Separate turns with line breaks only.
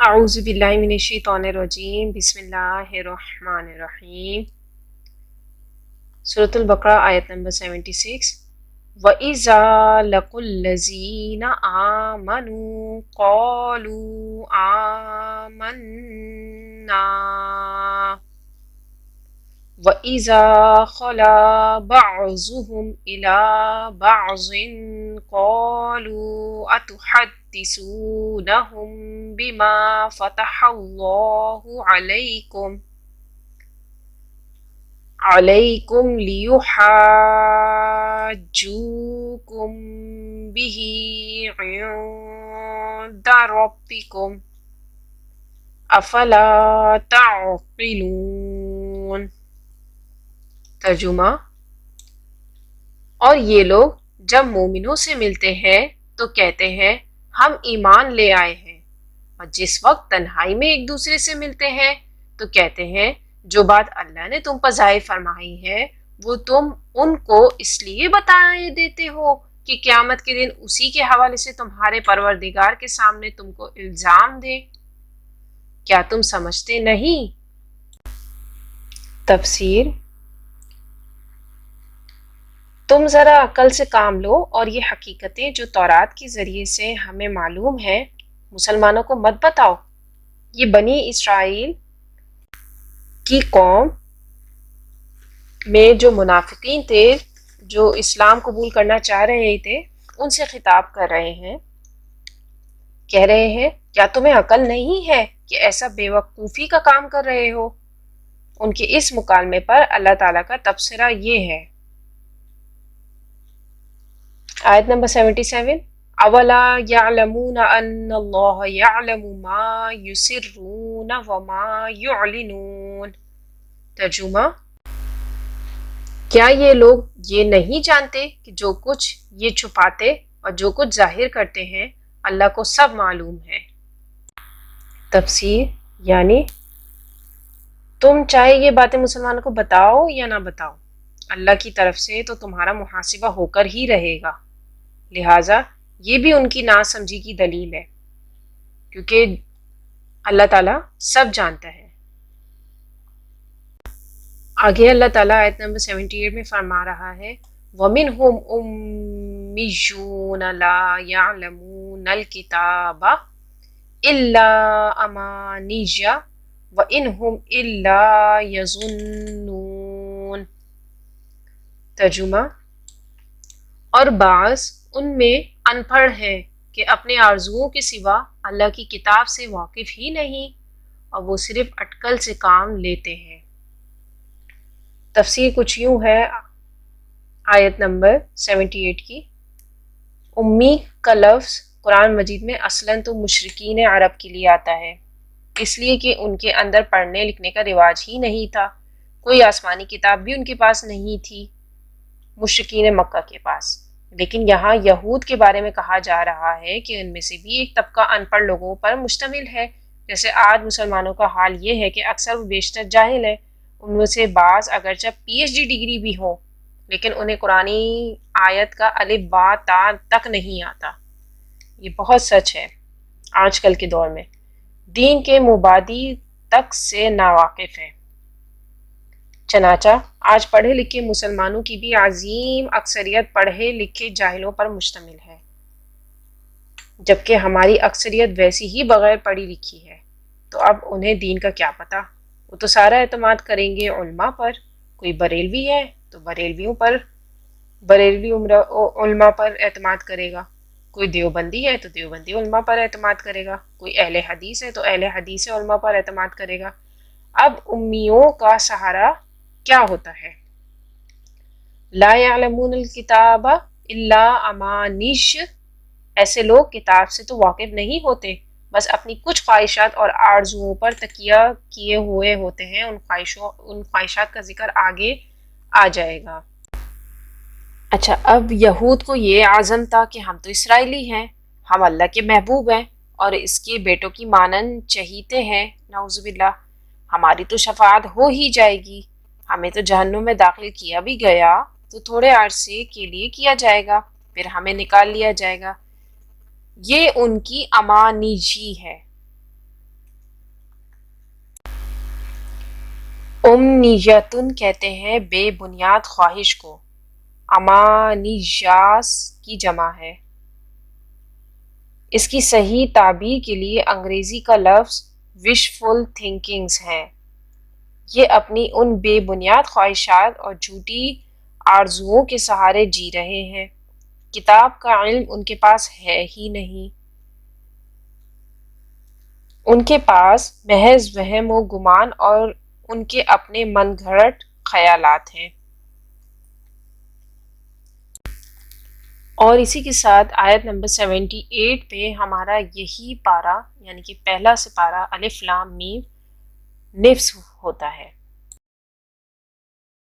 اعوذ باللہ من الشیطان الرجیم بسم اللہ الرحمن الرحیم سورۃ البقرہ آیت نمبر 76 وَإِذَا لَقُوا الَّذِينَ آمَنُوا قَالُوا آمَنَّا وَإِذَا خَلَا بَعْضُهُمْ إِلَى بَعْضٍ قَالُوا أَتُحَدِّثُونَهُم بِمَا فَتَحَ اللَّهُ عَلَيْكُمْ لِيُحَاجُّوكُم بِهِ عِندَ رَبِّكُمْ أَفَلَا تَعْقِلُونَ۔ ترجمہ: اور یہ لوگ جب مومنوں سے ملتے ہیں تو کہتے ہیں ہم ایمان لے آئے ہیں، اور جس وقت تنہائی میں ایک دوسرے سے ملتے ہیں تو کہتے ہیں جو بات اللہ نے تم پر ظاہر فرمائی ہے وہ تم ان کو اس لیے بتائے دیتے ہو کہ قیامت کے دن اسی کے حوالے سے تمہارے پروردگار کے سامنے تم کو الزام دے۔ کیا تم سمجھتے نہیں؟ تفسیر: تم ذرا عقل سے کام لو اور یہ حقیقتیں جو تورات کے ذریعے سے ہمیں معلوم ہیں مسلمانوں کو مت بتاؤ۔ یہ بنی اسرائیل کی قوم میں جو منافقین تھے، جو اسلام قبول کرنا چاہ رہے تھے، ان سے خطاب کر رہے ہیں، کہہ رہے ہیں کیا تمہیں عقل نہیں ہے کہ ایسا بے وقوفی کا کام کر رہے ہو؟ ان کے اس مکالمے پر اللہ تعالیٰ کا تبصرہ یہ ہے۔ آیت نمبر 77 اولا یعلمون ان اللہ یعلم ما یسرون وما یعلنون۔ ترجمہ: کیا یہ لوگ یہ نہیں جانتے کہ جو کچھ یہ چھپاتے اور جو کچھ ظاہر کرتے ہیں اللہ کو سب معلوم ہے۔ تفسیر: یعنی تم چاہے یہ باتیں مسلمانوں کو بتاؤ یا نہ بتاؤ، اللہ کی طرف سے تو تمہارا محاسبہ ہو کر ہی رہے گا، لہٰذا یہ بھی ان کی ناسمجھی کی دلیل ہے، کیونکہ اللہ تعالیٰ سب جانتا ہے۔ آگے اللہ تعالیٰ آیت نمبر 78 میں فرما رہا ہے وَمِنْهُمْ أُمِّيُّونَ لَا يَعْلَمُونَ الْكِتَابَ إِلَّا أَمَانِيَّ وَإِنْهُمْ إِلَّا يَظُنُّونَ۔ ترجمہ: اور بعض ان میں ان پڑھ ہیں کہ اپنے آرزوؤں کے سوا اللہ کی کتاب سے واقف ہی نہیں، اور وہ صرف اٹکل سے کام لیتے ہیں۔ تفسیر کچھ یوں ہے آیت نمبر 78 کی۔ امی کا لفظ قرآن مجید میں اصلاً تو مشرکین عرب کے لیے آتا ہے، اس لیے کہ ان کے اندر پڑھنے لکھنے کا رواج ہی نہیں تھا، کوئی آسمانی کتاب بھی ان کے پاس نہیں تھی مشرکین مکہ کے پاس۔ لیکن یہاں یہود کے بارے میں کہا جا رہا ہے کہ ان میں سے بھی ایک طبقہ ان پڑھ لوگوں پر مشتمل ہے، جیسے آج مسلمانوں کا حال یہ ہے کہ اکثر و بیشتر جاہل ہیں، ان میں سے بعض اگرچہ PhD ڈگری بھی ہو لیکن انہیں قرآنی آیت کا الف با تا تک نہیں آتا۔ یہ بہت سچ ہے، آج کل کے دور میں دین کے مبادی تک سے ناواقف ہیں۔ چنانچہ آج پڑھے لکھے مسلمانوں کی بھی عظیم اکثریت پڑھے لکھے جاہلوں پر مشتمل ہے، جبکہ ہماری اکثریت ویسی ہی بغیر پڑھی لکھی ہے، تو اب انہیں دین کا کیا پتہ؟ وہ تو سارا اعتماد کریں گے علماء پر، کوئی بریلوی ہے تو بریلوی علماء پر اعتماد کرے گا، کوئی دیوبندی ہے تو دیوبندی علماء پر اعتماد کرے گا، کوئی اہل حدیث ہے تو اہل حدیث علماء پر اعتماد کرے گا۔ اب امیوں کا سہارا کیا ہوتا ہے؟ لا یعلمون الکتاب الا امانیش، ایسے لوگ کتاب سے تو واقف نہیں ہوتے، بس اپنی کچھ خواہشات اور آرزوؤں پر تکیہ کیے ہوئے ہوتے ہیں۔ ان خواہشات کا ذکر آگے آ جائے گا۔ اچھا، اب یہود کو یہ عزم تھا کہ ہم تو اسرائیلی ہیں، ہم اللہ کے محبوب ہیں اور اس کے بیٹوں کی مانند چہیتے ہیں، نعوذ باللہ، ہماری تو شفاعت ہو ہی جائے گی، ہمیں تو جہنم میں داخل کیا بھی گیا تو تھوڑے عرصے کے لیے کیا جائے گا، پھر ہمیں نکال لیا جائے گا۔ یہ ان کی امانیجی ہے۔ امنیتن کہتے ہیں بے بنیاد خواہش کو، امانیجاس کی جمع ہے۔ اس کی صحیح تعبیر کے لیے انگریزی کا لفظ وشفل تھنکنگز ہے۔ یہ اپنی ان بے بنیاد خواہشات اور جھوٹی آرزوؤں کے سہارے جی رہے ہیں۔ کتاب کا علم ان کے پاس ہے ہی نہیں۔ ان کے پاس محض وہم و گمان اور ان کے اپنے من گھڑت خیالات ہیں۔ اور اسی کے ساتھ آیت نمبر 78 پہ ہمارا یہی پارہ یعنی کہ پہلا سپارہ الف لام میم نفس ہوتا ہے۔